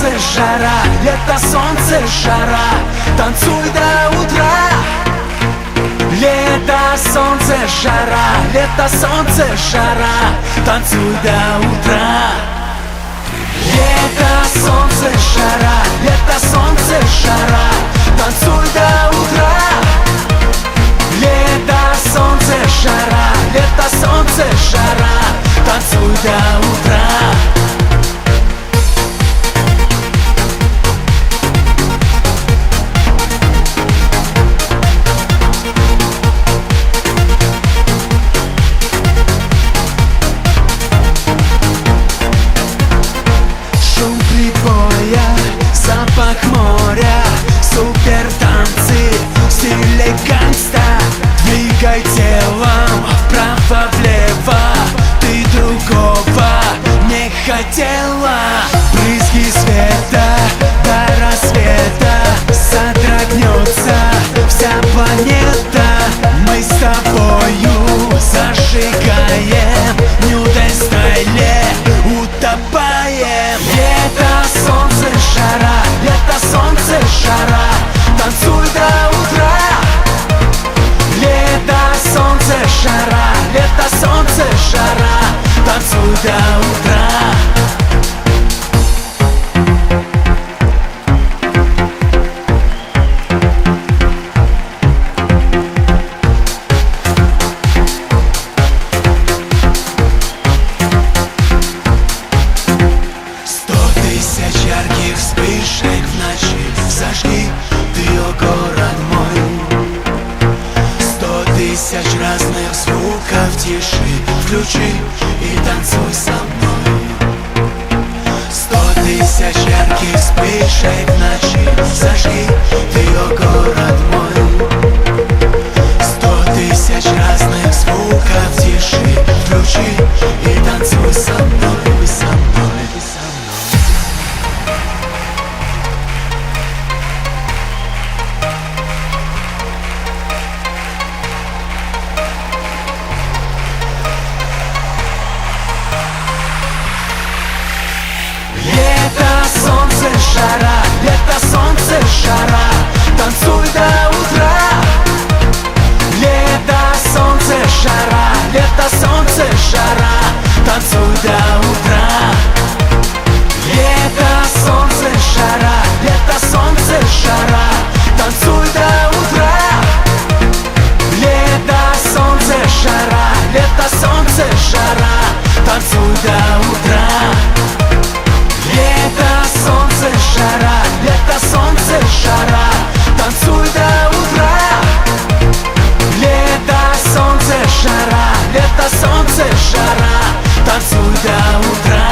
солнце, жара, лето, солнце, жара, танцуй до утра. Лето, солнце, жара, лето, солнце, жара, танцуй до утра. Лето, солнце, жара, лето, солнце, жара, танцуй до утра. Лето, солнце, жара, лето, солнце, жара, танцуй до утра. Запах моря, супер танцы в стиле гангста. Двигай телом вправо-влево, ты другого не хотела. Брызги света до рассвета, содрогнется вся планета. Мы с тобою зажигаем нюден стайле, утопаем. Лето, солнце, жара, лето, солнце, жара, танцуй до утра. Лето, солнце, жара, лето, солнце, жара, танцуй до утра. Ярких вспышек в ночи зажги ты, о город мой. 100 тысяч разных звуков тиши включи и танцуй со мной. 100 тысяч ярких вспышек в ночи зажги ты, о город мой. 100 тысяч разных звуков тиши включи и танцуй со мной, со мной, со мной. Лето, солнце, жара, лето, солнце, жара, танцуй до утра. Лето, солнце, жара, лето, солнце, жара, танцуй до утра. Лето, солнце, жара, лето, солнце, жара, танцуй до утра. Лето, солнце, жара, лето, солнце, жара, танцуй до утра. Лето, солнце, жара, лето, солнце, жара, танцуй до утра. Лето, солнце, жара, лето, солнце, жара, танцуй до утра.